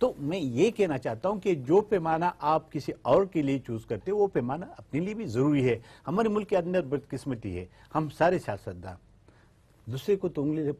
تو میں یہ کہنا چاہتا ہوں کہ جو پیمانہ آپ کسی اور کے لیے چوز کرتے ہو وہ پیمانہ اپنے لیے بھی ضروری ہے. ہمارے ملک کے اندر بدقسمتی ہے, ہم سارے سیاستدان دوسرے کو تو انگلی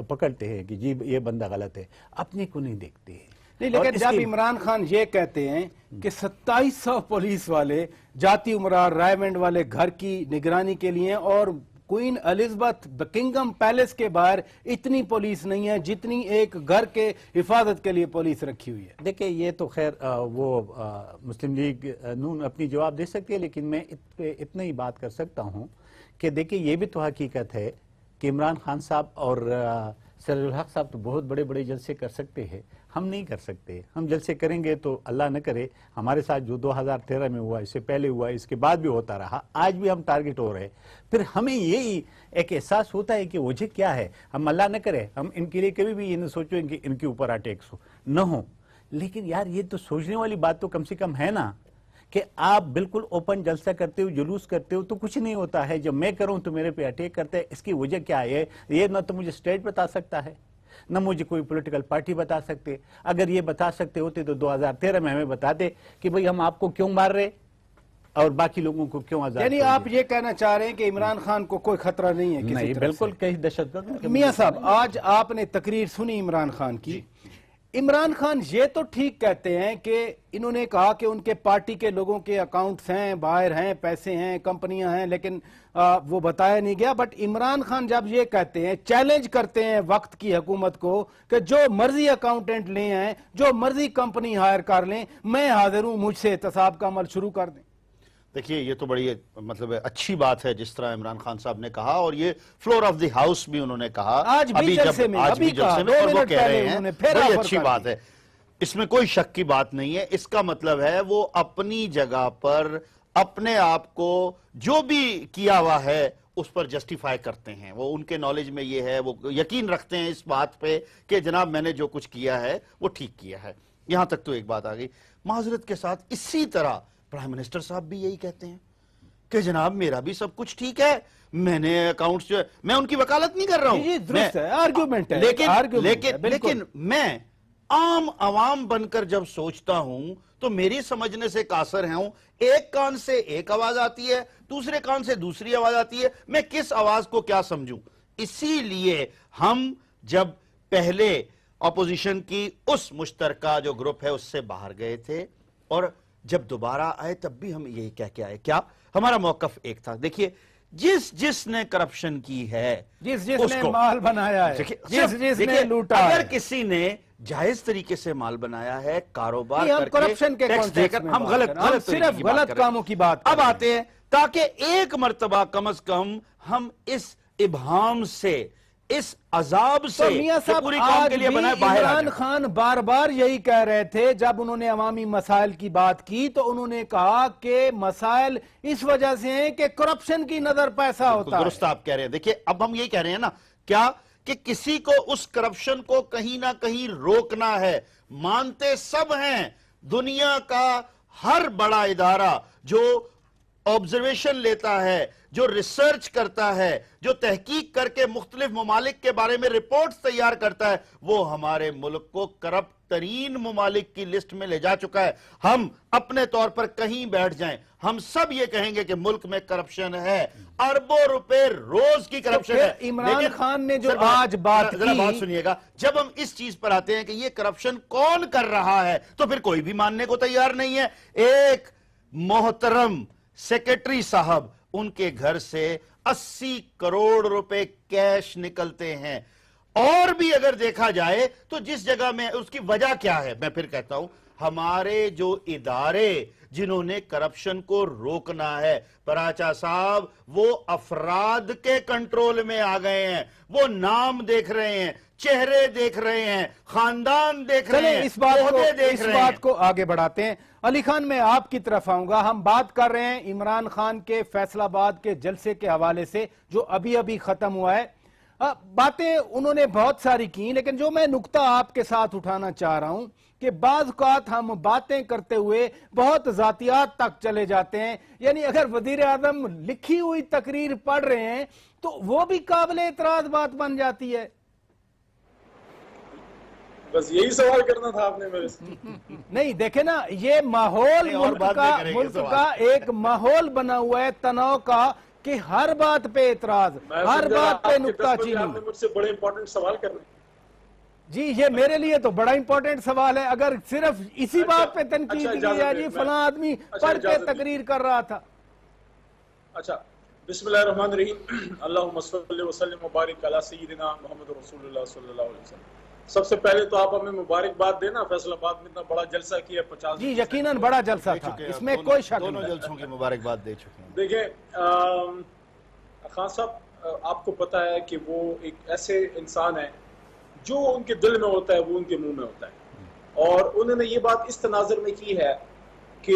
پکڑتے ہیں کہ جی یہ بندہ غلط ہے, اپنے کو نہیں دیکھتے ہیں. نہیں, لیکن جب عمران خان یہ کہتے ہیں کہ 2700 پولیس والے جاتی امرار رائمنڈ والے گھر کی نگرانی کے لیے اور کوئین الزبتھ بکنگم پیلس کے باہر اتنی پولیس نہیں ہے جتنی ایک گھر کے حفاظت کے لیے پولیس رکھی ہوئی ہے. دیکھیں یہ تو خیر وہ مسلم لیگ نون اپنی جواب دے سکتی ہے, لیکن میں اتنا ہی بات کر سکتا ہوں کہ دیکھیں یہ بھی تو حقیقت ہے کہ عمران خان صاحب اور سراج الحق صاحب تو بہت بڑے بڑے جلسے کر سکتے ہیں, ہم نہیں کر سکتے. ہم جلسے کریں گے تو اللہ نہ کرے ہمارے ساتھ جو 2013 میں ہوا, اس سے پہلے ہوا, اس کے بعد بھی ہوتا رہا, آج بھی ہم ٹارگٹ ہو رہے. پھر ہمیں یہی ایک احساس ہوتا ہے کہ وجہ کیا ہے. ہم اللہ نہ کرے ہم ان کے لیے کبھی بھی یہ نہ سوچیں کہ ان کے اوپر اٹیکس نہ ہو, لیکن یار یہ تو سوچنے والی بات تو کم سے کم ہے نا کہ آپ بالکل اوپن جلسہ کرتے ہو, جلوس کرتے ہو تو کچھ نہیں ہوتا ہے. جب میں کروں تو میرے پہ اٹیک کرتے ہیں. اس کی وجہ کیا ہے؟ یہ نہ تو مجھے اسٹیٹ بتا سکتا ہے, نہ مجھے کوئی پولیٹیکل پارٹی بتا سکتے. اگر یہ بتا سکتے ہوتے تو 2013 میں ہمیں بتاتے کہ بھئی ہم آپ کو کیوں مار رہے اور باقی لوگوں کو کیوں آزاد. یعنی آپ یہ کہنا چاہ رہے ہیں کہ عمران خان کو کوئی خطرہ نہیں ہے؟ نہیں, بالکل کہیں دہشت گرد. میاں صاحب آج آپ نے تقریر سنی عمران خان کی. عمران خان یہ تو ٹھیک کہتے ہیں کہ انہوں نے کہا کہ ان کے پارٹی کے لوگوں کے اکاؤنٹس ہیں, باہر ہیں, پیسے ہیں, کمپنیاں ہیں, لیکن وہ بتایا نہیں گیا. بٹ عمران خان جب یہ کہتے ہیں, چیلنج کرتے ہیں وقت کی حکومت کو کہ جو مرضی اکاؤنٹنٹ لے آئیں, جو مرضی کمپنی ہائر کر لیں, میں حاضر ہوں, مجھ سے احتساب کا عمل شروع کر دیں. دیکھیے یہ تو بڑی مطلب اچھی بات ہے جس طرح عمران خان صاحب نے کہا, اور یہ فلور آف دی ہاؤس بھی انہوں نے کہا آج بھی جلسے میں, اور وہ کہہ رہے ہیں بڑی اچھی بات ہے, اس میں کوئی شک کی بات نہیں ہے. اس کا مطلب ہے وہ اپنی جگہ پر اپنے آپ کو جو بھی کیا ہوا ہے اس پر جسٹیفائی کرتے ہیں. وہ ان کے نالج میں یہ ہے, وہ یقین رکھتے ہیں اس بات پہ کہ جناب میں نے جو کچھ کیا ہے وہ ٹھیک کیا ہے. یہاں تک تو ایک بات آ گئی. معذرت کے ساتھ اسی طرح پرائم منسٹر صاحب بھی یہی کہتے ہیں کہ جناب میرا بھی سب کچھ ٹھیک ہے, میں نے اکاؤنٹس جو ہے, میں ان کی وکالت نہیں کر رہا ہوں, لیکن میں عام عوام بن کر جب سوچتا ہوں تو میری سمجھنے سے قاصر ہوں. ایک کان سے ایک آواز آتی ہے, دوسرے کان سے دوسری آواز آتی ہے, میں کس آواز کو کیا سمجھوں. اسی لیے ہم جب پہلے اپوزیشن کی اس مشترکہ جو گروپ ہے اس سے باہر گئے تھے, اور جب دوبارہ آئے تب بھی ہم یہی کہہ کے آئے. کیا ہمارا موقف ایک تھا؟ دیکھیے جس نے کرپشن کی ہے, جس نے مال بنایا ہے, جس نے لوٹا, اگر کسی نے جائز طریقے سے مال بنایا ہے, کاروبار کر کرپشن کے ٹیکس دے کر, ہم صرف غلط کاموں کی بات اب آتے ہیں, تاکہ ایک مرتبہ کم از کم ہم اس ابہام سے, اس عذاب سے پوری قوم کے لیے بنائے باہر آ جائیں. عمران خان بار بار یہی کہہ رہے تھے جب انہوں نے عوامی مسائل کی بات کی, تو انہوں نے کہا کہ مسائل اس وجہ سے ہیں کہ کرپشن کی نظر پیسہ ہوتا ہے. درست آپ کہہ رہے ہیں. دیکھیں اب ہم یہی کہہ رہے ہیں نا, کیا کہ کسی کو اس کرپشن کو کہیں نہ کہیں روکنا ہے. مانتے سب ہیں, دنیا کا ہر بڑا ادارہ جو آبزرویشن لیتا ہے, جو ریسرچ کرتا ہے, جو تحقیق کر کے مختلف ممالک کے بارے میں رپورٹس تیار کرتا ہے, وہ ہمارے ملک کو کرپٹ ترین ممالک کی لسٹ میں لے جا چکا ہے. ہم اپنے طور پر کہیں بیٹھ جائیں, ہم سب یہ کہیں گے کہ ملک میں کرپشن ہے, اربوں روپے روز کی کرپشن ہے. عمران خان نے جو آج بات کی, بات سنیے گا, جب ہم اس چیز پر آتے ہیں کہ یہ کرپشن کون کر رہا ہے, تو پھر کوئی بھی ماننے کو تیار نہیں ہے. ایک محترم سیکرٹری صاحب, ان کے گھر سے 80 کروڑ روپے کیش نکلتے ہیں. اور بھی اگر دیکھا جائے تو جس جگہ میں, اس کی وجہ کیا ہے, میں پھر کہتا ہوں, ہمارے جو ادارے جنہوں نے کرپشن کو روکنا ہے, پراچا صاحب, وہ افراد کے کنٹرول میں آ گئے ہیں. وہ نام دیکھ رہے ہیں, چہرے دیکھ رہے ہیں, خاندان دیکھ رہے ہیں, اس بات کو آگے بڑھاتے ہیں. علی خان میں آپ کی طرف آؤں گا. ہم بات کر رہے ہیں عمران خان کے فیصل آباد کے جلسے کے حوالے سے جو ابھی ختم ہوا ہے. باتیں انہوں نے بہت ساری کی, لیکن جو میں نقطہ آپ کے ساتھ اٹھانا چاہ رہا ہوں کہ بعض اوقات ہم باتیں کرتے ہوئے بہت ذاتیات تک چلے جاتے ہیں. یعنی اگر وزیر اعظم لکھی ہوئی تقریر پڑھ رہے ہیں تو وہ بھی قابل اعتراض بات بن جاتی ہے. بس یہی سوال کرنا تھا آپ نے میرے سے. نہیں دیکھیں نا یہ ماحول اور بعد میں کریں گے ملک سوال. کا ایک ماحول بنا ہوا ہے تناؤ کا کہ ہر بات پہ اعتراض میں ہر سمجھا بات پہ آپ کے نکتہ 10 بجے چینی. آپ نے مجھ سے بڑے امپورٹنٹ سوال کرنے. جی یہ میرے لیے تو بڑا امپورٹنٹ سوال ہے. اگر صرف اسی بات پہ تنقید اچھا، کی اجازت ہے دیں، جی میں- فلاں آدمی اچھا، پڑھ کے اجازت دیں. تقریر کر رہا تھا. اچھا بسم اللہ الرحمن الرحیم. اللہم صلی وسلم مبارک علی سیدنا محمد رسول اللہ صلی اللہ علیہ وسلم. سب سے پہلے تو آپ ہمیں مبارکباد دینا فیصل آباد میں اتنا بڑا جلسہ کیا 50. جی یقیناً بڑا جلسہ دے تھا چکے ہیں. اس میں دونوں- کوئی شک دونوں نہیں. جلسوں کی مبارکباد دے چکے ہیں. دیکھیں خان صاحب آپ کو پتا ہے کہ وہ ایک ایسے انسان ہیں جو ان کے دل میں ہوتا ہے وہ ان کے منہ میں ہوتا ہے. اور انہوں نے یہ بات اس تناظر میں کی ہے کہ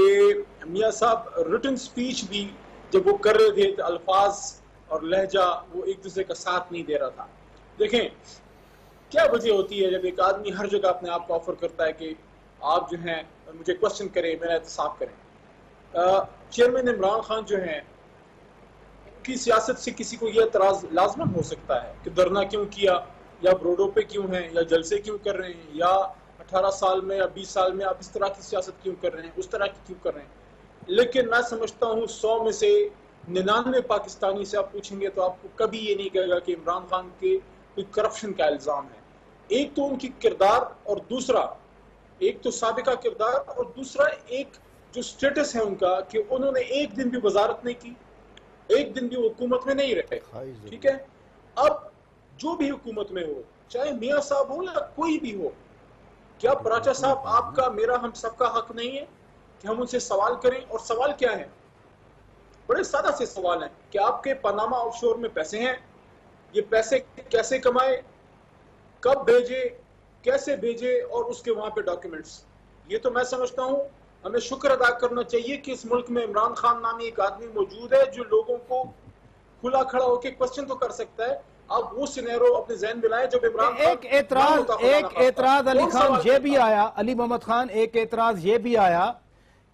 میاں صاحب ریٹن سپیچ بھی جب وہ کر رہے تھے تو الفاظ اور لہجہ وہ ایک دوسرے کا ساتھ نہیں دے رہا تھا. دیکھیں کیا وجہ ہوتی ہے جب ایک آدمی ہر جگہ اپنے آپ کو آفر کرتا ہے کہ آپ جو ہیں مجھے کوشچن کریں میرا احتساب کریں. چیئرمین عمران خان جو ہیں ان کی سیاست سے کسی کو یہ اعتراض لازماً ہو سکتا ہے کہ دھرنا کیوں کیا یا بروڈوں پہ کیوں ہیں یا جلسے کیوں کر رہے ہیں یا 18 سال میں یا 20 سال میں آپ اس طرح کی سیاست کیوں کر رہے ہیں اس طرح کی کیوں کر رہے ہیں. لیکن میں سمجھتا ہوں 100 میں سے 99 پاکستانی سے آپ پوچھیں گے تو آپ کو کبھی یہ نہیں کہے گا کہ عمران خان کے کوئی کرپشن کا الزام ہے. ایک تو ان کی کردار اور دوسرا ایک تو سابقہ کردار اور دوسرا ایک جو سٹیٹس ہے ان کا کہ انہوں نے ایک دن بھی وزارت نہیں کی ایک دن بھی وہ حکومت میں نہیں رہے. ٹھیک ہے اب جو بھی حکومت میں ہو چاہے میاں صاحب ہو یا کوئی بھی ہو کیا پراچا صاحب آپ کا میرا ہم سب کا حق نہیں ہے کہ ہم ان سے سوال کریں. اور سوال کیا ہے بڑے سادہ سے سوال ہیں کہ آپ کے پاناما آف شور میں پیسے ہیں یہ پیسے کیسے کمائے کب بھیجے کیسے بھیجے اور اس کے وہاں پہ ڈاکیومنٹس. یہ تو میں سمجھتا ہوں ہمیں شکر ادا کرنا چاہیے کہ اس ملک میں عمران خان نامی ایک آدمی موجود ہے جو لوگوں کو کھلا کھڑا ہو کے کوشچن تو کر سکتا ہے. آپ وہ سینیرو اپنے ذہن میں لائیں جب عمران ایک اعتراض علی خان یہ بھی آیا علی محمد خان ایک اعتراض یہ بھی آیا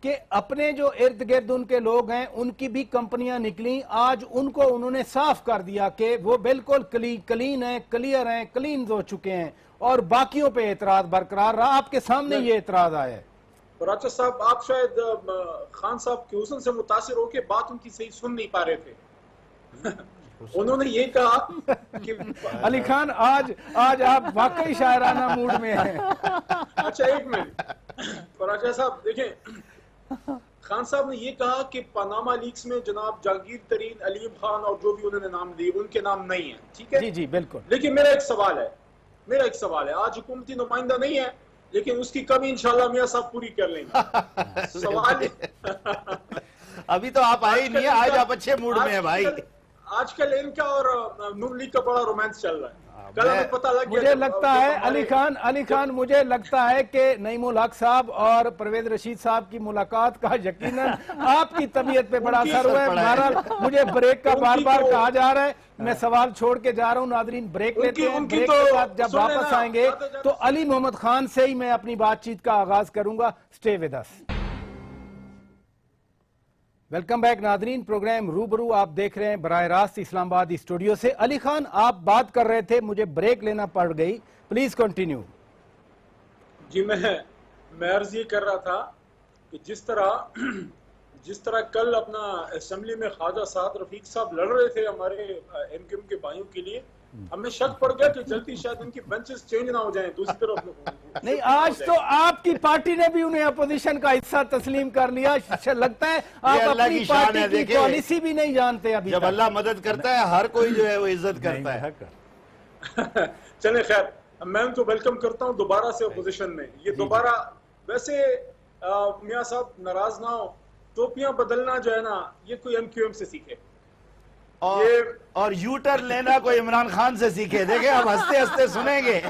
کہ اپنے جو ارد گرد ان کے لوگ ہیں ان کی بھی کمپنیاں نکلیں آج ان کو انہوں نے صاف کر دیا کہ وہ بالکل کلین ہیں کلیئر ہیں کلینز ہو چکے ہیں اور باقیوں پہ اعتراض برقرار رہا. آپ کے سامنے یہ اعتراض آیا ہے. پراچا صاحب آپ شاید خان صاحب کے حسن سے متاثر ہو کے بات ان کی صحیح سن نہیں پا رہے تھے. انہوں نے یہ کہا کہ علی خان آج آپ واقعی شاعرانہ موڈ میں ہیں. اچھا ایک منٹ پراچا صاحب دیکھیں خان صاحب نے یہ کہا کہ پاناما لیکس میں جناب جہانگیر ترین علیم خان اور جو بھی انہوں نے نام دیے ان کے نام نہیں ہیں. ٹھیک ہے جی جی بالکل. لیکن میرا ایک سوال ہے آج حکومتی نمائندہ نہیں ہے لیکن اس کی کمی انشاءاللہ میاں صاحب پوری کر لیں گے. سوال ابھی تو آپ آئے ہی نہیں ہیں آج آپ اچھے موڈ میں ہیں بھائی. آج کل ان کا اور نون لیگ کا بڑا رومانس چل رہا ہے. کل ہمیں پتہ لگ گیا مجھے لگتا ہے علی خان مجھے لگتا ہے کہ نعیم الحق صاحب اور پرویز رشید صاحب کی ملاقات کا یقیناً آپ کی طبیعت پہ بڑا اثر ہوا ہے. بہرحال مجھے بریک کا بار بار کہا جا رہا ہے میں سوال چھوڑ کے جا رہا ہوں. ناظرین بریک لیتے ہیں بریک کے بعد جب واپس آئیں گے تو علی محمد خان سے ہی میں اپنی بات چیت کا آغاز کروں گا. سٹے ود اس. ویلکم بیک ناظرین پروگرام روبرو آپ دیکھ رہے ہیں براہ راست اسلام آباد اسٹوڈیو سے. علی خان آپ بات کر رہے تھے مجھے بریک لینا پڑ گئی پلیز کنٹینیو. جی میں عرض یہ کر رہا تھا کہ جس طرح کل اپنا اسمبلی میں خواجہ سعد رفیق صاحب لڑ رہے تھے ہمارے ایم کیو ایم کے بھائیوں کے لیے ہمیں شک پڑ گیا کہ جلدی شاید ان کی بنچز چینج نہ ہو جائیں. دوسری طرف نہیں آج تو آپ کی پارٹی نے بھی انہیں اپوزیشن کا حصہ تسلیم کر لیا. لگتا ہے آپ اپنی پارٹی کی پالیسی بھی نہیں جانتے. ابھی جب اللہ مدد کرتا ہے ہر کوئی جو ہے وہ عزت کرتا ہے. چلیں خیر میں ان کو ویلکم کرتا ہوں دوبارہ سے اپوزیشن میں. یہ دوبارہ ویسے میاں صاحب ناراض نہ ہو ٹوپیاں بدلنا جو ہے نا یہ کوئی ایم کیو ایم سے سیکھے اور یو ٹرن لینا کوئی عمران خان سے سیکھے. دیکھیں ہم ہنستے ہنستے سنیں گے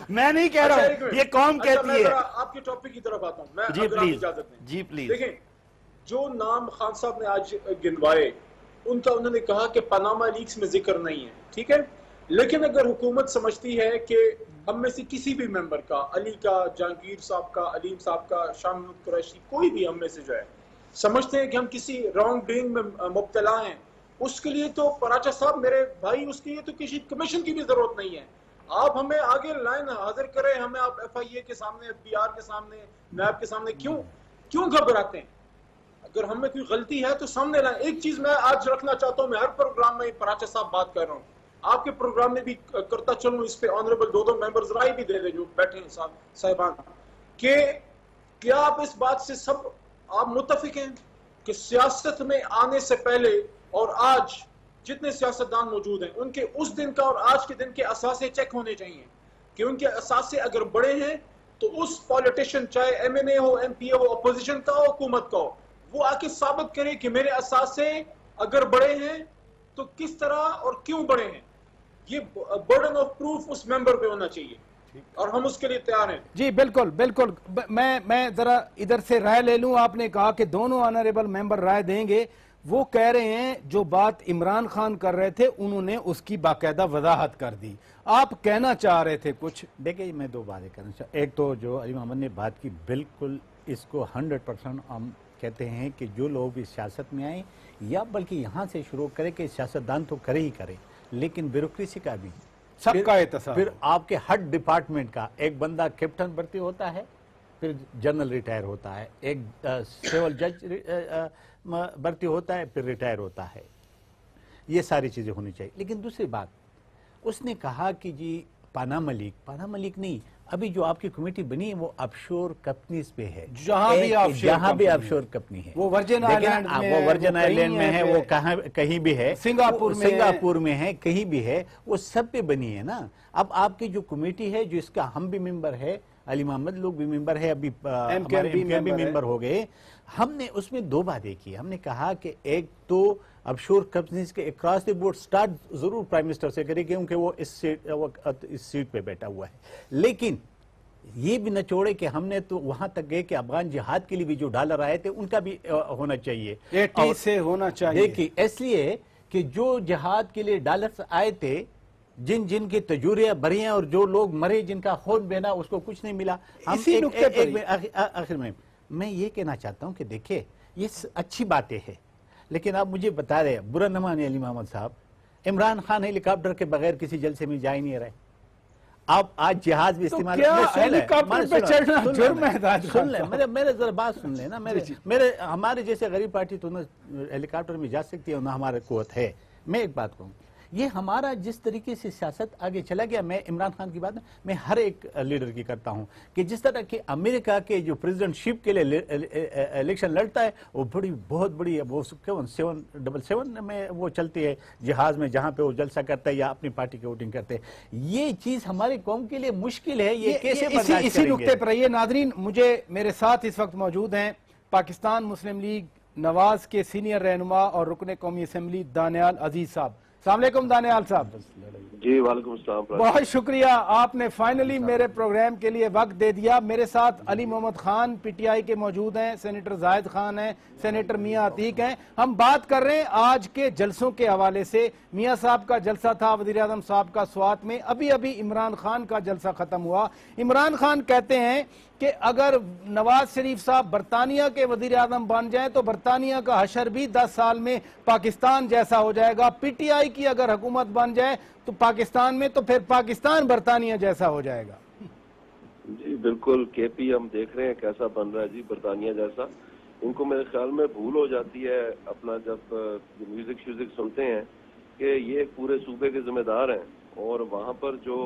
میں نہیں کہہ رہا ہوں یہ قوم کہتی ہے. آپ کے ٹاپک کی طرف آتا ہوں میں جی پلیز اجازت دیں. جی پلیز. دیکھیں جو نام خان صاحب نے آج گنوائے ان کا انہوں نے کہا کہ پاناما لیکس میں ذکر نہیں ہے. ٹھیک ہے لیکن اگر حکومت سمجھتی ہے کہ ہم میں سے کسی بھی ممبر کا علی کا جہانگیر صاحب کا علیم صاحب کا شاہ محمود قریشی کوئی بھی ہم میں سے جو ہے سمجھتے ہیں کہ ہم کسی رانگ ڈوئنگ میں مبتلا ہیں اس کے لیے تو پراچا صاحب میرے بھائی اس کے لیے تو کسی کمیشن کی بھی ضرورت نہیں ہے. آپ ہمیں آگے لائن حاضر کریں, ہمیں آپ ایف آئی اے کے سامنے, ایف بی آر کے سامنے, نیب کے سامنے کیوں گھبراتے ہیں؟ اگر ہم میں کوئی غلطی ہے تو سامنے لائیں. ایک چیز میں آج رکھنا چاہتا ہوں, میں ہر پروگرام میں پراچا صاحب بات کر رہا ہوں, آپ کے پروگرام میں بھی کرتا چلوں, اس پہ آنریبل دو ممبرز رائے بھی دے دیں جو بیٹھے ہیں صاحبان, کہ کیا آپ اس بات سے سب آپ متفق ہیں کہ سیاست میں آنے سے پہلے اور آج جتنے سیاستدان موجود ہیں ان کے اس دن کا اور آج کے دن کے اثاثے چیک ہونے چاہیے, کہ ان کے اثاثے اگر بڑے ہیں تو اس پولیٹیشین, چاہے ایم این اے ہو, ایم پی اے ہو, اپوزیشن کا ہو, حکومت کا ہو, وہ آ کے ثابت کرے کہ میرے اثاثے اگر بڑے ہیں تو کس طرح اور کیوں بڑے ہیں. یہ برڈن آف پروف اس ممبر پہ ہونا چاہیے اور ہم اس کے لیے تیار ہیں. جی بالکل بالکل. میں ذرا ادھر سے رائے لے لوں. آپ نے کہا کہ دونوں آنریبل ممبر رائے دیں گے. وہ کہہ رہے ہیں جو بات عمران خان کر رہے تھے انہوں نے اس کی باقاعدہ وضاحت کر دی. آپ کہنا چاہ رہے تھے کچھ؟ دیکھیں میں دو باتیں کرنا چاہتا. ایک تو جو علی محمد نے بات کی بالکل اس کو 100% ہم کہتے ہیں کہ جو لوگ بھی سیاست میں آئیں یا بلکہ یہاں سے شروع کرے کہ سیاستدان تو کرے ہی کرے, لیکن بیوروکریسی کا بھی سب کا احتساب, پھر آپ کے ہر ڈپارٹمنٹ کا ایک بندہ کیپٹن بھرتی ہوتا ہے, پھر جنرل ریٹائر ہوتا ہے, ایک سول جج بھرتی ہوتا ہے, پھر ریٹائر ہوتا ہے. یہ ساری چیزیں ہونی چاہیے. لیکن دوسری بات اس نے کہا کہ جی پاناما لیک نہیں, ابھی جو آپ کی کمیٹی بنی ہے وہ آف شور کمپنیز پہ ہے, جہاں بھی آف شور کمپنی ہے, وہ ورجن آئیلینڈ میں ہے, وہ کہیں بھی ہے, سنگاپور میں ہے, کہیں بھی ہے, وہ سب پہ بنی ہے نا. اب آپ کی جو کمیٹی ہے جو اس کا ہم بھی ممبر ہے, علی محمد لوگ بھی ممبر ہے, ابھی ہمارے ایم کے بھی ممبر ہو گئے. ہم نے اس میں دو باتیں کی. ہم نے کہا کہ ایک تو اب شور کمپنیز کے اکراس دی بورڈ سٹارٹ ضرور پرائم منسٹر سے کرے کیونکہ وہ اس سیٹ پہ بیٹھا ہوا ہے, لیکن یہ بھی نہ چھوڑے کہ ہم نے تو وہاں تک گئے کہ افغان جہاد کے لیے بھی جو ڈالر آئے تھے ان کا بھی ہونا چاہیے, 80 سے ہونا چاہیے. دیکھیے اس لیے کہ جو جہاد کے لیے ڈالرز آئے تھے, جن کی تجوریاں بری ہیں اور جو لوگ مرے, جن کا خون بہنا, اس کو کچھ نہیں ملا. اسی نقطے پر آخر میں یہ کہنا چاہتا ہوں کہ دیکھیں یہ اچھی باتیں ہیں, لیکن آپ مجھے بتا رہے, برا نہ مانے علی محمد صاحب, عمران خان ہیلی کاپٹر کے بغیر کسی جلسے میں جا ہی نہیں رہے. آپ آج جہاز بھی استعمال سن لیں, میرے ذرا بات سن لیں نا. ہمارے جیسے غریب پارٹی تو نہ ہیلی کاپٹر میں جا سکتی ہے نہ ہمارے قوت ہے. میں ایک بات کہوں, یہ ہمارا جس طریقے سے سیاست آگے چلا گیا, میں عمران خان کی بات میں ہر ایک لیڈر کی کرتا ہوں کہ جس طرح کہ امریکہ کے جو پریزیڈنٹ شپ کے لیے الیکشن لڑتا ہے وہ بہت بڑی ہے, وہ 777 میں وہ چلتی ہے جہاز میں, جہاں پہ وہ جلسہ کرتا ہے یا اپنی پارٹی کی ووٹنگ کرتے ہیں. یہ چیز ہماری قوم کے لیے مشکل ہے, یہ کیسے برداشت کریں گے؟ اسی نقطے پر رہیے. ناظرین, میرے ساتھ اس وقت موجود ہیں پاکستان مسلم لیگ نواز کے سینئر رہنما اور رکن قومی اسمبلی دانیال عزیز صاحب. السلام علیکم دانیال صاحب. جی وعلیکم السلام. بہت شکریہ, آپ نے فائنلی میرے پروگرام کے لیے وقت دے دیا. میرے ساتھ علی Muhammad Khan P T I کے موجود ہیں, سینیٹر زاہد خان ہیں, سینیٹر میاں عتیق ہیں. ہم بات کر رہے ہیں آج کے جلسوں کے حوالے سے. میاں صاحب کا جلسہ تھا وزیر اعظم صاحب کا سوات میں, ابھی عمران خان کا جلسہ ختم ہوا. عمران خان کہتے ہیں کہ اگر نواز شریف صاحب برطانیہ کے وزیر اعظم بن جائیں تو برطانیہ کا حشر بھی 10 سال میں پاکستان جیسا ہو جائے گا. پی ٹی آئی کی اگر حکومت بن جائے تو پاکستان میں, تو پھر پاکستان برطانیہ جیسا ہو جائے گا. جی بالکل, کے پی ہم دیکھ رہے ہیں کیسا بن رہا ہے جی, برطانیہ جیسا. ان کو میرے خیال میں بھول ہو جاتی ہے اپنا جب میوزک سنتے ہیں کہ یہ پورے صوبے کے ذمہ دار ہیں, اور وہاں پر جو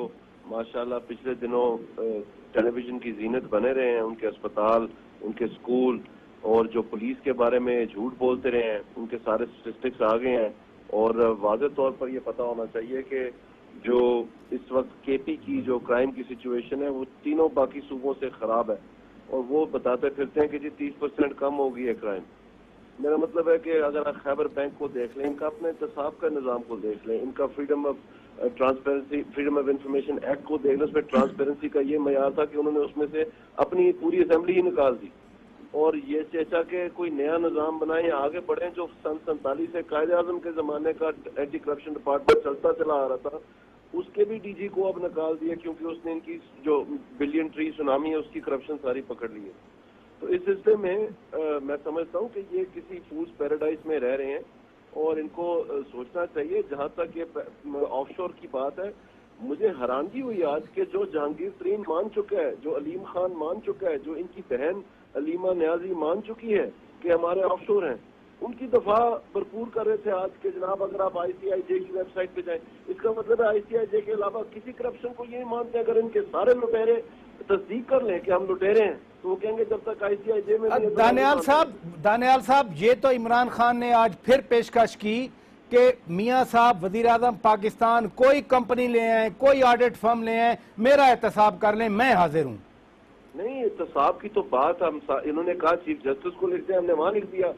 ماشاءاللہ پچھلے دنوں ٹیلی ویژن کی زینت بنے رہے ہیں, ان کے اسپتال, ان کے اسکول, اور جو پولیس کے بارے میں جھوٹ بولتے رہے ہیں, ان کے سارے اسٹیٹسٹکس آ گئے ہیں. اور واضح طور پر یہ پتہ ہونا چاہیے کہ جو اس وقت کے پی کی جو کرائم کی سچویشن ہے وہ تینوں باقی صوبوں سے خراب ہے, اور وہ بتاتے پھرتے ہیں کہ جی 30% کم ہو گئی ہے کرائم. میرا مطلب ہے کہ اگر آپ خیبر بینک کو دیکھ لیں, ان کا اپنے احتساب کا نظام کو دیکھ لیں, ان کا فریم آف انفارمیشن ایکٹ کو دیکھ لیں, اس میں ٹرانسپیرنسی کا یہ معیار تھا کہ انہوں نے اس میں سے اپنی پوری اسمبلی ہی نکال دی, اور یہ چاہتا کہ کوئی نیا نظام بنائیں, آگے بڑھیں. جو سن 47 سے قائد اعظم کے زمانے کا اینٹی کرپشن ڈپارٹمنٹ چلتا چلا آ رہا تھا, اس کے بھی ڈی جی کو اب نکال دیا کیونکہ اس نے ان کی جو بلین ٹری سونامی ہے اس کی کرپشن ساری پکڑ لی ہے. تو اس سلسلے میں میں سمجھتا ہوں کہ یہ کسی فولس پیراڈائز میں رہ رہے ہیں, اور ان کو سوچنا چاہیے. جہاں تک یہ آف شور کی بات ہے, مجھے حیرانگی ہوئی آج کہ جو جہانگیر ترین مان چکا ہے، جو علیم خان مان چکا ہے، جو ان کی بہن علیمہ نیازی مان چکی ہے کہ ہمارے آف شور ہیں، ان کی دفاع بھرپور کر رہے تھے آج کہ جناب اگر آپ آئی سی آئی جے کی ویب سائٹ پہ جائیں، اس کا مطلب ہے آئی سی آئی جے کے علاوہ کسی کرپشن کو یہ مانتے ہیں اگر ان کے سارے لٹیرے تصدیق کر لیں کہ ہم لٹیرے ہیں تو وہ کہیں گے جب تک آئی سی آئی جے میں دانیال صاحب یہ تو عمران خان نے آج پھر پیشکش کی کہ میاں صاحب وزیر اعظم پاکستان کوئی کمپنی لے آئیں، کوئی آڈٹ فرم لے آئیں، میرا احتساب کر لیں، میں حاضر ہوں۔ نہیں، احتساب کی تو بات انہوں نے کہا چیف جسٹس کو لکھ دیں، ہم نے وہاں لکھ دیا۔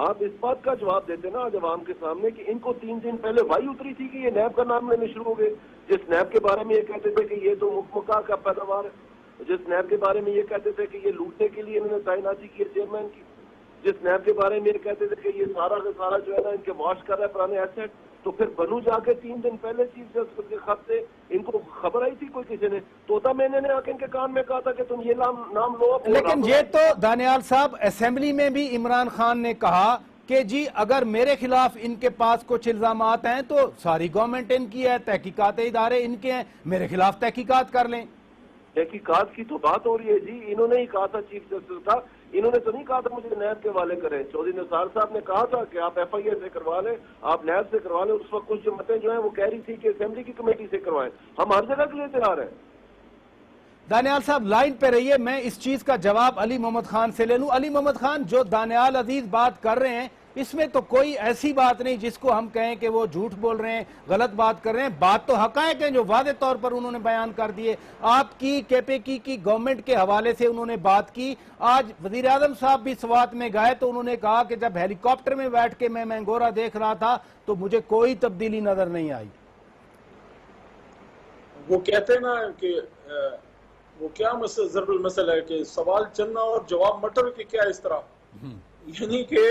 آپ اس بات کا جواب دیتے نا آج عوام کے سامنے کہ ان کو 3 دن پہلے وائی اتری تھی کہ یہ نیب کا نام لینے شروع ہو گئے، جس نیب کے بارے میں یہ کہتے تھے کہ یہ تو مکہ کا پیداوار ہے، جس نیب کے بارے میں یہ کہتے تھے کہ یہ لوٹنے کے لیے انہوں نے تعیناتی کی ہے چیئرمین کی، جس نیب کے بارے میں یہ کہتے تھے کہ یہ سارا کا سارا جو ہے نا ان کے واش کر رہا ہے پرانے ایسٹ، تو پھر بنو جا کے 3 دن پہلے چیف جسٹس کے خط سے ان کو خبر آئی تھی، کوئی کسی نے طوطا مینے نے آ کے ان کے کان میں کہا تھا کہ تم یہ نام لو۔ لیکن یہ تو دانیال صاحب اسمبلی میں بھی عمران خان نے کہا کہ جی اگر میرے خلاف ان کے پاس کچھ الزامات ہیں تو ساری گورنمنٹ ان کی ہے، تحقیقات ادارے ان کے ہیں، میرے خلاف تحقیقات کر لیں۔ تحقیقات کی تو بات ہو رہی ہے جی، انہوں نے ہی کہا تھا چیف جسٹس کا، انہوں نے تو نہیں کہا تھا مجھے نیب کے حوالے کریں۔ چودھری نثار صاحب نے کہا تھا کہ آپ ایف آئی اے سے کروا لیں، آپ نیب سے کروا لیں، اس وقت کچھ جماعتیں جو ہیں وہ کہہ رہی تھی کہ اسمبلی کی کمیٹی سے کروائیں، ہم ہر جگہ کے لیے تیار ہیں۔ دانیال صاحب لائن پہ رہیے، میں اس چیز کا جواب علی محمد خان سے لے لوں۔ علی محمد خان، جو دانیال عزیز بات کر رہے ہیں اس میں تو کوئی ایسی بات نہیں جس کو ہم کہیں کہ وہ جھوٹ بول رہے ہیں، غلط بات کر رہے ہیں، بات تو حقائق ہیں جو واضح طور پر انہوں نے بیان کر دیے۔ آپ کی کے پی کی گورنمنٹ کے حوالے سے انہوں نے بات کی۔ آج وزیر اعظم صاحب بھی سوات میں گئے تو انہوں نے کہا کہ جب ہیلی کاپٹر میں بیٹھ کے میں مینگورہ دیکھ رہا تھا تو مجھے کوئی تبدیلی نظر نہیں آئی۔ وہ کہتے ہیں نا کہ وہ کیا ضرب المثل ہے کہ سوال چنا اور جواب مٹر کے کیا اس طرح، یعنی کہ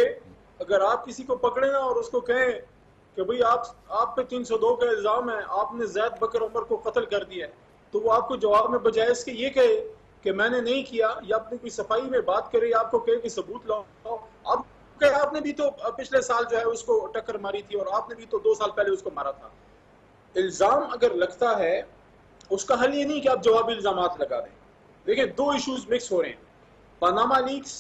اگر آپ کسی کو پکڑے نا اور اس کو کہیں کہ بھئی آپ پہ 302 کا الزام ہے، آپ نے زید بکر عمر کو قتل کر دیا ہے، تو وہ آپ کو جواب میں بجائے اس کے یہ کہے کہ میں نے نہیں کیا، یا اپنی کوئی صفائی میں بات کرے، یا آپ کو کہے کہ ثبوت لاؤ، آپ نے بھی تو پچھلے سال جو ہے اس کو ٹکر ماری تھی اور آپ نے بھی تو 2 سال پہلے اس کو مارا تھا۔ الزام اگر لگتا ہے اس کا حل یہ نہیں کہ آپ جوابی الزامات لگا دیں۔ دیکھیں 2 ایشوز مکس ہو رہے ہیں، پاناما لیکس،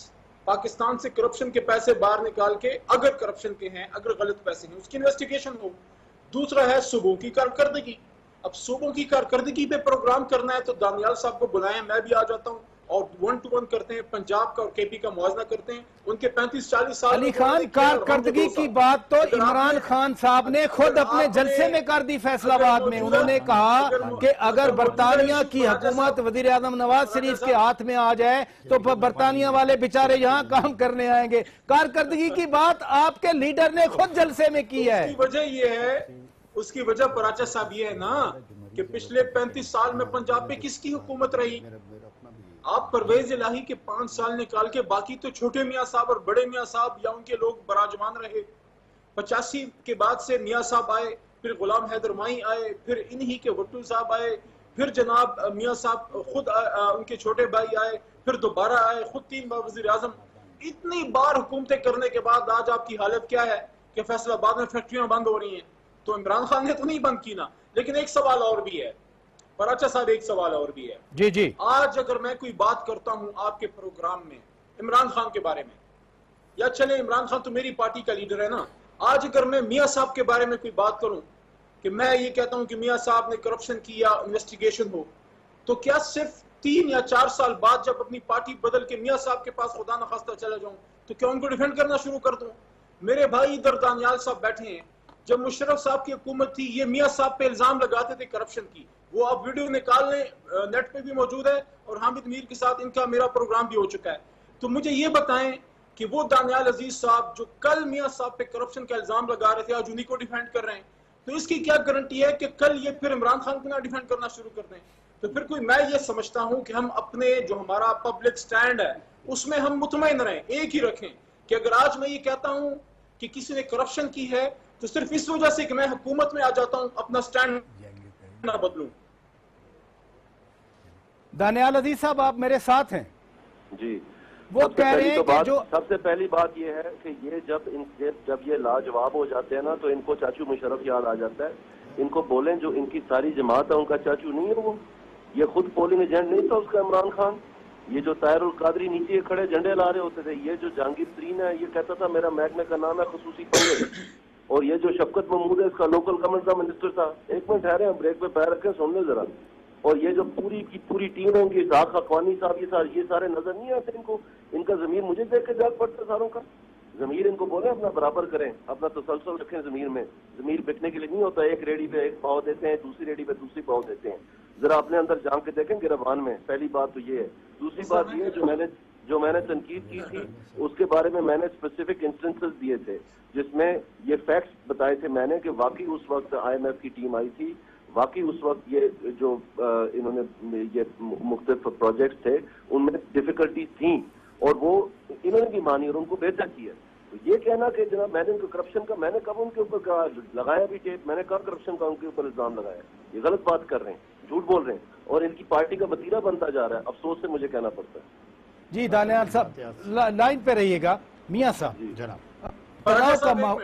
پاکستان سے کرپشن کے پیسے باہر نکال کے، اگر کرپشن کے ہیں، اگر غلط پیسے ہیں اس کی انویسٹیگیشن ہو۔ دوسرا ہے صوبوں کی کارکردگی۔ اب صوبوں کی کارکردگی پہ پروگرام کرنا ہے تو دانیال صاحب کو بلائیں، میں بھی آ جاتا ہوں اور 1 to 1 کرتے ہیں، پنجاب کا اور کے پی کا موازنہ کرتے ہیں۔ ان کے 35-40 سال علی خان، کارکردگی کی بات تو عمران خان صاحب نے خود اپنے جلسے میں کر دی فیصل آباد میں۔ انہوں نے کہا کہ اگر برطانیہ کی حکومت وزیر اعظم نواز شریف کے ہاتھ میں آ جائے تو برطانیہ والے بیچارے یہاں کام کرنے آئیں گے۔ کارکردگی کی بات آپ کے لیڈر نے خود جلسے میں کی ہے۔ اس کی وجہ یہ ہے، اس کی وجہ پراچا صاحب یہ ہے نا کہ پچھلے 35 سال میں پنجاب میں کس کی حکومت رہی؟ آپ پرویز الہی کے 5 سال نکال کے باقی تو چھوٹے میاں صاحب اور بڑے میاں صاحب یا ان کے لوگ براجمان رہے۔ 85 کے بعد سے میاں صاحب آئے، پھر غلام حیدر مائی آئے، پھر انہی کے وٹو صاحب آئے، پھر جناب میاں صاحب خود ان کے چھوٹے بھائی آئے، پھر دوبارہ آئے، خود 3 بار وزیر اعظم۔ اتنی بار حکومتیں کرنے کے بعد آج آپ کی حالت کیا ہے کہ فیصل آباد میں فیکٹریاں بند ہو رہی ہیں؟ تو عمران خان نے تو نہیں بند کی نا۔ لیکن ایک سوال اور بھی ہے پراچا صاحب، ایک سوال اور بھی ہے۔ جی آج اگر میں کوئی بات کرتا ہوں آپ کے پروگرام میں عمران خان کے بارے میں، یا چلے عمران خان تو میری پارٹی کا لیڈر ہے نا، آج اگر میں میاں صاحب کے بارے میں کوئی بات کروں کہ میں یہ کہتا ہوں کہ میاں صاحب نے کرپشن کی یا انویسٹیگیشن ہو، تو کیا صرف 3 یا 4 سال بعد جب اپنی پارٹی بدل کے میاں صاحب کے پاس خدا نخواستہ چلا جاؤں تو کیا ان کو ڈیفینڈ کرنا شروع کر دوں؟ میرے بھائی ادھر دانیال صاحب بیٹھے ہیں، جب مشرف صاحب کی حکومت تھی یہ میاں صاحب پہ الزام لگاتے تھے کرپشن کی، وہ آپ ویڈیو نکال لیں، نیٹ پہ بھی موجود ہے، اور حامد میر کے ساتھ ان کا میرا پروگرام بھی ہو چکا ہے۔ تو مجھے یہ بتائیں کہ وہ دانیال عزیز صاحب جو کل میاں صاحب پہ کرپشن کا الزام لگا رہے تھے آج انہی کو ڈیفینڈ کر رہے ہیں، تو اس کی کیا گارنٹی ہے کہ کل یہ پھر عمران خان کو نہ ڈیفینڈ کرنا شروع کر دیں؟ تو پھر میں یہ سمجھتا ہوں کہ ہم اپنے جو ہمارا پبلک سٹینڈ ہے اس میں ہم مطمئن رہیں، ایک ہی رکھیں کہ اگر آج میں یہ کہتا ہوں کہ کسی نے کرپشن کی ہے تو صرف اس وجہ سے کہ میں حکومت میں آ جاتا ہوں اپنا سٹینڈ نہ بدلوں۔ دانیال عزیز صاحب آپ میرے ساتھ ہیں؟ جی، وہ کہہ رہے ہیں کہ جو سب سے پہلی بات یہ ہے کہ یہ جب یہ لاجواب ہو جاتے ہیں نا تو ان کو چاچو مشرف یاد آ جاتا ہے ان کو بولیں جو ان کی ساری جماعت ہے ان کا چاچو نہیں ہے وہ؟ یہ خود پولنگ ایجنٹ نہیں تھا اس کا عمران خان؟ یہ جو طاہر القادری نیچے کھڑے جھنڈے لا رہے ہوتے تھے، یہ جو جہانگیر ترین ہے یہ کہتا تھا میرا محکمے کا نام ہے خصوصی پنگے، اور یہ جو شفقت محمود ہے اس کا لوکل گورنمنٹ کا منسٹر تھا. ایک منٹ ٹھہرے، بریک پہ پیر رکھیں، سن لیں ذرا. اور یہ جو پوری کی پوری ٹیم ہے ان کی، اسحاق حقانی صاحب، یہ سارے نظر نہیں آتے ان کو؟ ان کا ضمیر مجھے دیکھ کے جاگ پڑتا ہے ساروں کا. ضمیر ان کو بولیں اپنا برابر کریں، اپنا تسلسل رکھیں ضمیر میں. ضمیر بکنے کے لیے نہیں ہوتا، ایک ریڈی پہ ایک پاؤ دیتے ہیں، دوسری ریڈی پہ دوسری پاؤ دیتے ہیں. ذرا اپنے اندر جھانک کے دیکھیں گرفان میں. پہلی بات تو یہ ہے. دوسری بات یہ ہے جو میں نے تنقید کی تھی اس کے بارے میں نے اسپیسیفک انسٹنسز دیے تھے جس میں یہ فیکٹس بتائے تھے میں نے کہ واقعی اس وقت آئی ایم ایف کی ٹیم آئی تھی، واقعی اس وقت یہ جو انہوں نے یہ مختلف پروجیکٹس تھے ان میں ڈیفیکلٹیز تھیں اور وہ انہوں نے بھی مانی اور ان کو بہتر کیا. تو یہ کہنا کہ جناب میں نے ان کو کرپشن کا، میں نے کب ان کے اوپر لگایا بھی ٹیپ، میں نے کب کرپشن کا ان کے اوپر الزام لگایا؟ یہ غلط بات کر رہے ہیں، جھوٹ بول رہے ہیں اور ان کی پارٹی کا وتیرہ بنتا جا رہا ہے. افسوس سے مجھے کہنا پڑتا ہے. جی دانیال صاحب لائن پہ رہیے گا. میاں صاحب جناب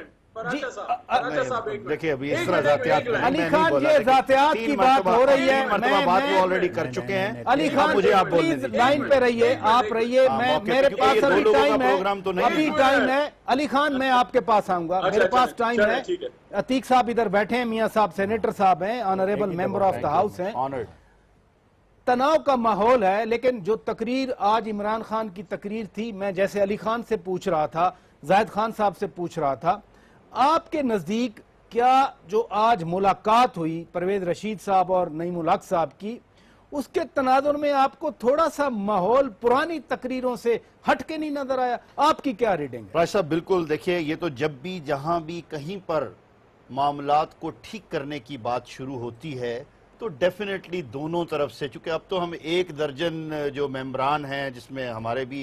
دیکھیے ابھی اس طرح ذاتیات علی خان یہ ذاتیات کی بات ہو رہی ہے، بات وہ آلریڈی کر چکے ہیں. علی خان پلیز لائن پہ رہیے، آپ رہیے. میرے پاس ابھی ٹائم ہے، ابھی ٹائم ہے. علی خان میں آپ کے پاس آؤں گا، میرے پاس ٹائم ہے. عتیق صاحب ادھر بیٹھے ہیں، میاں صاحب سینیٹر صاحب ہیں، honourable member of the house ہیں. تناؤ کا ماحول ہے، لیکن جو تقریر آج عمران خان کی تقریر تھی، میں جیسے علی خان سے پوچھ رہا تھا، زاہد خان صاحب سے پوچھ رہا تھا، آپ کے نزدیک کیا جو آج ملاقات ہوئی پرویز رشید صاحب اور نعیم الحق صاحب کی، اس کے تناظر میں آپ کو تھوڑا سا ماحول پرانی تقریروں سے ہٹ کے نہیں نظر آیا؟ آپ کی کیا ریڈنگ ہے؟ راج صاحب بالکل دیکھیے، یہ تو جب بھی جہاں بھی کہیں پر معاملات کو ٹھیک کرنے کی بات شروع ہوتی ہے تو ڈیفینیٹلی دونوں طرف سے، چونکہ اب تو ہم 1 درجن جو ممبران ہیں جس میں ہمارے بھی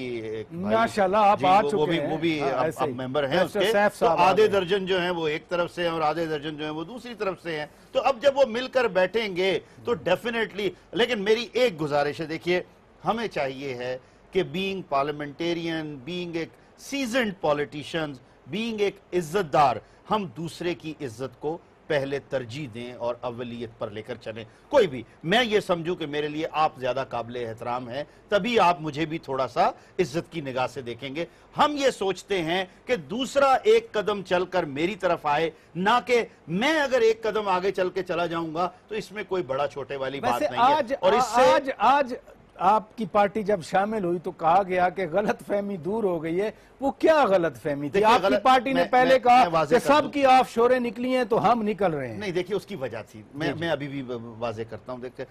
ماشاءاللہ آپ آ چکے ہیں، وہ بھی اب ممبر ہیں اس کے، تو آدھے درجن جو ہیں وہ ایک طرف سے ہیں اور آدھے درجن جو ہیں وہ دوسری طرف سے ہیں. تو اب جب وہ مل کر بیٹھیں گے تو ڈیفینیٹلی، لیکن میری ایک گزارش ہے، دیکھیے ہمیں چاہیے ہے کہ بینگ پارلیمنٹیرین، بینگ ایک سیزنڈ پولیٹیشنز، بینگ ایک عزت دار، ہم دوسرے کی عزت کو پہلے ترجیح دیں اور اولیت پر لے کر چلیں. کوئی بھی، میں یہ سمجھوں کہ میرے لیے آپ زیادہ قابل احترام ہیں، تبھی آپ مجھے بھی تھوڑا سا عزت کی نگاہ سے دیکھیں گے. ہم یہ سوچتے ہیں کہ دوسرا ایک قدم چل کر میری طرف آئے، نہ کہ میں اگر ایک قدم آگے چل کے چلا جاؤں گا تو اس میں کوئی بڑا چھوٹے والی بات نہیں ہے. اور اس سے آج آپ کی پارٹی جب شامل ہوئی تو کہا گیا کہ غلط فہمی دور ہو گئی ہے. وہ کیا غلط فہمی تھی؟ آپ کی پارٹی نے پہلے کہا کہ سب کی آف شوریں نکلی ہیں تو ہم نکل رہے ہیں. نہیں دیکھیے اس کی وجہ تھی، میں ابھی بھی واضح کرتا ہوں. دیکھیں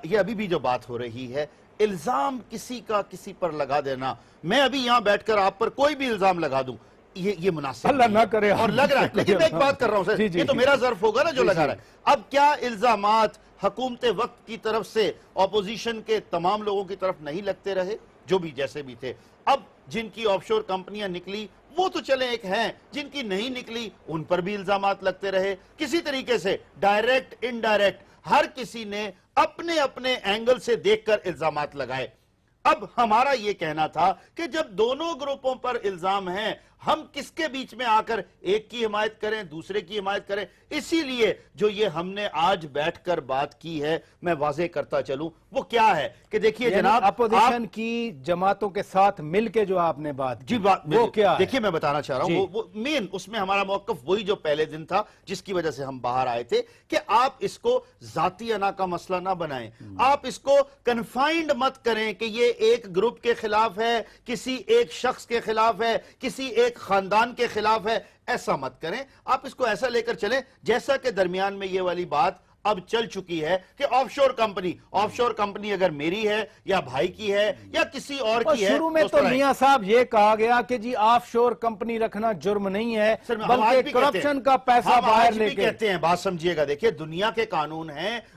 یہ ابھی بھی جو بات ہو رہی ہے، الزام کسی کا کسی پر لگا دینا، میں ابھی یہاں بیٹھ کر آپ پر کوئی بھی الزام لگا دوں، یہ مناسب اللہ نہ کرے. اور لگ رہا ہے، لیکن میں ایک بات کر رہا ہوں سر، یہ تو میرا ظرف ہوگا نا جو لگا رہا ہے. اب کیا الزامات حکومت وقت کی طرف سے اپوزیشن کے تمام لوگوں کی طرف نہیں لگتے رہے؟ جو بھی جیسے بھی تھے. اب جن کی آف شور کمپنیاں نکلی وہ تو چلیں ایک ہیں، جن کی نہیں نکلی ان پر بھی الزامات لگتے رہے. کسی طریقے سے ڈائریکٹ انڈائریکٹ ہر کسی نے اپنے اپنے اینگل سے دیکھ کر الزامات لگائے. اب ہمارا یہ کہنا تھا کہ جب دونوں گروپوں پر الزام ہیں، ہم کس کے بیچ میں آ کر ایک کی حمایت کریں، دوسرے کی حمایت کریں؟ اسی لیے جو یہ ہم نے آج بیٹھ کر بات کی ہے، میں واضح کرتا چلوں وہ کیا ہے کہ دیکھیے جناب، اپوزیشن کی جماعتوں کے ساتھ مل کے جو آپ نے بات کی، وہ کیا ہے؟ دیکھیے میں بتانا چاہ رہا ہوں، وہ مین اس میں ہمارا موقف وہی جو پہلے دن تھا جس کی وجہ سے ہم باہر آئے تھے کہ آپ اس کو ذاتی انا کا مسئلہ نہ بنائیں، آپ اس کو کنفائنڈ مت کریں کہ یہ ایک گروپ کے خلاف ہے، کسی ایک شخص کے خلاف ہے، کسی ایک خاندان کے خلاف ہے. ایسا مت کریں، آپ اس کو ایسا لے کر چلیں جیسا کہ درمیان میں یہ والی بات اب چل چکی ہے کہ آف شور کمپنی اگر میری ہے یا بھائی کی ہے یا کسی اور کی ہے. شروع میں تو میاں صاحب یہ کہا گیا کہ جی آف شور کمپنی رکھنا جرم نہیں ہے، بلکہ کرپشن کا پیسہ باہر لے کے کہتے ہیں. بات سمجھیے گا، دیکھیے دنیا کے قانون ہیں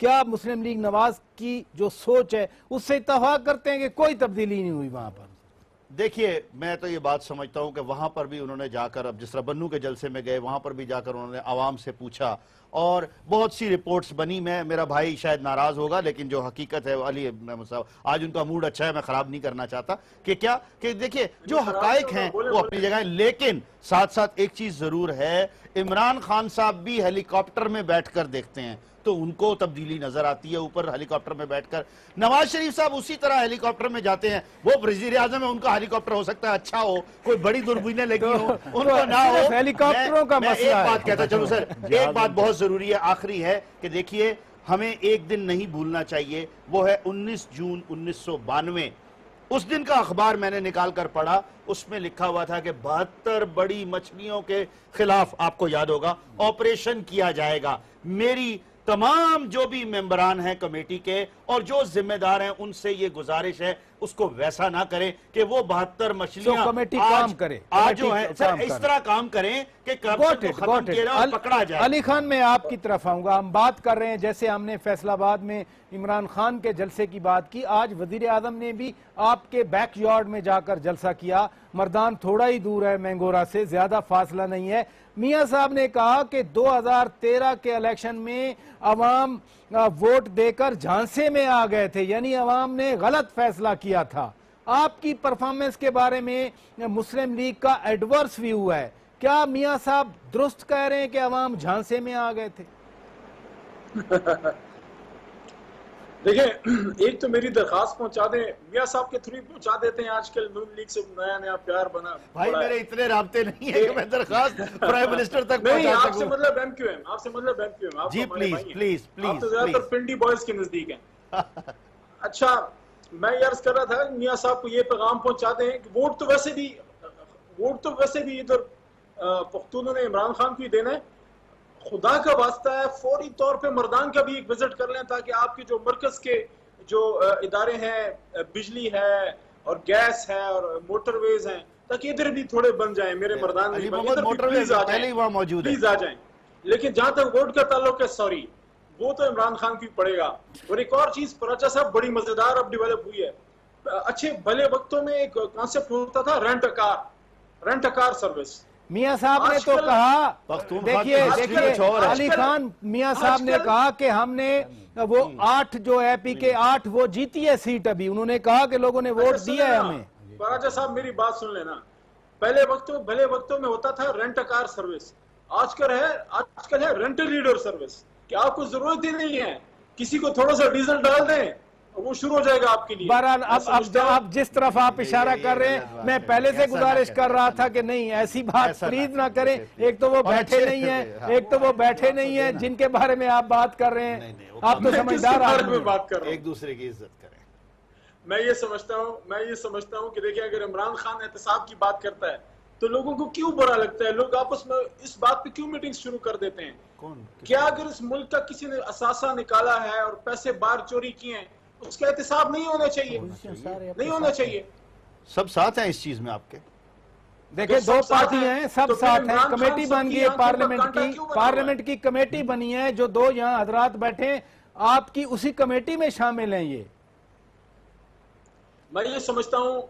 کیا مسلم لیگ نواز کی جو سوچ ہے اس سے اتفاق کرتے ہیں کہ کوئی تبدیلی نہیں ہوئی وہاں پر؟ دیکھیے میں تو یہ بات سمجھتا ہوں کہ وہاں پر بھی انہوں نے جا کر، اب جس طرح بنو کے جلسے میں گئے وہاں پر بھی جا کر انہوں نے عوام سے پوچھا اور بہت سی رپورٹس بنی. میرا بھائی شاید ناراض ہوگا لیکن جو حقیقت ہے علی آج ان کا موڈ اچھا ہے، میں خراب نہیں کرنا چاہتا کہ دیکھیے جو حقائق ہیں وہ اپنی جگہ ہیں، لیکن ساتھ ساتھ ایک چیز ضرور ہے، عمران خان صاحب بھی ہیلی کاپٹر میں بیٹھ کر دیکھتے ہیں تو ان کو تبدیلی نظر آتی ہے اوپر ہیلی کاپٹر میں بیٹھ کر. نواز شریف صاحب اسی طرح ہیلی کاپٹر میں جاتے ہیں، وہ وزیر اعظم ہے، ان کا ہیلی کاپٹر ہو سکتا ہے اچھا ہو، کوئی بڑی دوربینیں لگی ہو، ان کو نہ ہو. ہیلی کاپٹروں کا میں مسئلہ ایک ہے. بات کہتا چلو سر، ایک بات بہت ضروری ہے، آخری ہے کہ دیکھیے ہمیں ایک دن نہیں بھولنا چاہیے، وہ ہے 19 جون 1992. اس دن کا اخبار میں نے نکال کر پڑھا، اس میں لکھا ہوا تھا کہ 72 بڑی مچھلیوں کے خلاف، آپ کو یاد ہوگا، آپریشن کیا جائے گا. میری تمام جو بھی ممبران ہیں کمیٹی کے اور جو ذمہ دار ہیں ان سے یہ گزارش ہے اس کو ویسا نہ کریں کہ وہ 72 مچھلیاں کمیٹی کام کرے، آج جو ہیں سر اس طرح کام کریں کہ کرپشن کو ختم کیا جائے اور پکڑا جائے. علی خان میں آپ کی طرف آؤں گا. ہم بات کر رہے ہیں جیسے ہم نے فیصل آباد میں عمران خان کے جلسے کی بات کی، آج وزیر اعظم نے بھی آپ کے بیک یارڈ میں جا کر جلسہ کیا. مردان تھوڑا ہی دور ہے مینگورہ سے، زیادہ فاصلہ نہیں ہے. میاں صاحب نے کہا کہ 2013 کے الیکشن میں عوام ووٹ دے کر جھانسے میں آ گئے تھے، یعنی عوام نے غلط فیصلہ کیا تھا. آپ کی پرفارمنس کے بارے میں مسلم لیگ کا ایڈورس ویو ہے، کیا میاں صاحب درست کہہ رہے ہیں کہ عوام جھانسے میں آ گئے تھے؟ دیکھیں، ایک تو میری درخواست پہنچا دیں، میاں صاحب کے تھرو پہنچا دیتے ہیں. آج کل نون لیگ سے نیا پیار بنا. بھائی میرے اتنے رابطے نہیں ہیں کہ میں درخواست پرائم منسٹر تک نہیں، پہنچا آپ سے سکوں. مطلب ایم کیو ایم، آپ سے مطلب ایم کیو ایم. جی پلیز آپ تو زیادہ تر پنڈی بوائز کے نزدیک ہیں. اچھا، میں یہ عرض کر رہا تھا میاں صاحب کو یہ پیغام پہنچا دیں کہ ووٹ تو ویسے بھی ادھر پختونوں نے عمران خان کو ہی دینا ہے. خدا کا واسطہ ہے فوری طور پہ مردان کا بھی ایک وزٹ کر لیں تاکہ آپ کے جو مرکز کے جو ادارے ہیں، بجلی ہے اور گیس ہے اور موٹر ویز ہیں، تاکہ ادھر بھی تھوڑے بن جائیں. میرے مردان میں موٹر ویز پہلے ہی وہاں موجود ہے، پلیز آ جائیں. لیکن جہاں تک ووٹ کا تعلق ہے، سوری، وہ تو عمران خان کی پڑے گا. اور ایک اور چیز پراچا صاحب بڑی مزیدار اب ڈیولپ ہوئی ہے. اچھے بھلے وقتوں میں ایک کانسیپٹ ہوتا تھا رینٹ اے کار سروس. میاں صاحب نے تو کہا، دیکھیے علی خان میاں صاحب نے کہا کہ ہم نے وہ 8 جو ہے پی کے 8 وہ جیتی ہے سیٹ. ابھی انہوں نے کہا کہ لوگوں نے ووٹ دیا ہے ہمیں. پراچا صاحب میری بات سن لینا. بھلے وقتوں میں ہوتا تھا رینٹ اے کار سروس. آج کل ہے رینٹ اے ریڈر سروس، کہ آپ کو ضرورت ہی نہیں ہے، کسی کو تھوڑا سا ڈیزل ڈال دیں وہ شروع ہو جائے گا آپ کے لیے. بہرحال اب جس طرف آپ اشارہ کر رہے ہیں، میں پہلے سے گزارش کر رہا تھا کہ نہیں ایسی بات پلیز نہ کریں. ایک تو وہ بیٹھے نہیں ہیں جن کے بارے میں آپ بات کر رہے ہیں. آپ تو سمجھدار آدمی ہیں، بات کر رہا ہوں. ایک دوسرے کی عزت کریں. میں یہ سمجھتا ہوں کہ دیکھیں اگر عمران خان احتساب کی بات کرتا ہے تو لوگوں کو کیوں برا لگتا ہے؟ لوگ آپس میں اس بات پہ کیوں میٹنگ شروع کر دیتے ہیں؟ کیا اگر اس ملک کا کسی نے اثاثہ نکالا ہے اور پیسے باہر چوری کیے ہیں، اس کا احتساب نہیں ہونا چاہیے. سب ساتھ ہیں اس چیز میں آپ کے. دیکھیں دو پارٹی ہیں، سب ساتھ ہیں. کمیٹی بن گئی ہے پارلیمنٹ کی کمیٹی بنی ہے، جو 2 یہاں حضرات بیٹھے ہیں آپ کی اسی کمیٹی میں شامل ہیں. یہ میں یہ سمجھتا ہوں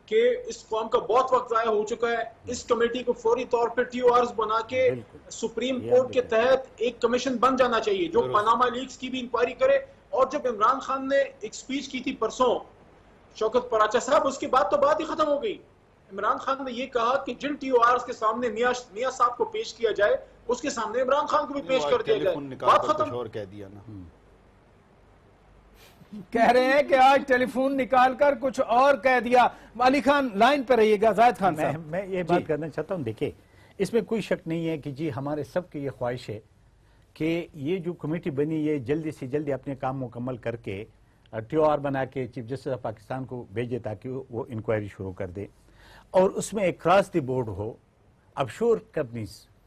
کہ اس قوم کا بہت وقت ضائع ہو چکا ہے. اس کمیٹی کو فوری طور پہ TORs بنا کے سپریم کورٹ کے تحت ایک کمیشن بن جانا چاہیے جو پاناما لیکس کی بھی انکوائری کرے. اور جب عمران خان نے ایک سپیچ کی تھی پرسوں، شوکت پراچا صاحب، اس کے بعد تو بات ہی ختم ہو گئی. عمران خان نے یہ کہا کہ جن TORs کے سامنے میاں صاحب کو پیش کیا جائے اس کے سامنے عمران خان کو بھی پیش کر دیا جائے. بات ختم. اور کہہ دیا نا، کہہ رہے ہیں کہ آج ٹیلی فون نکال کر کچھ اور کہہ دیا. علی خان لائن پہ رہیے گا. زاہد خان صاحب، میں یہ بات کرنا چاہتا ہوں. دیکھیں اس میں کوئی شک نہیں ہے کہ جی ہمارے سب کی یہ خواہش ہے کہ یہ جو کمیٹی بنی یہ جلدی سے جلدی اپنے کام مکمل کر کے TOR بنا کے چیف جسٹس آف پاکستان کو بھیجے تاکہ وہ انکوائری شروع کر دے اور اس میں ایک کراس دی بورڈ ہو. اب شور کمپنیز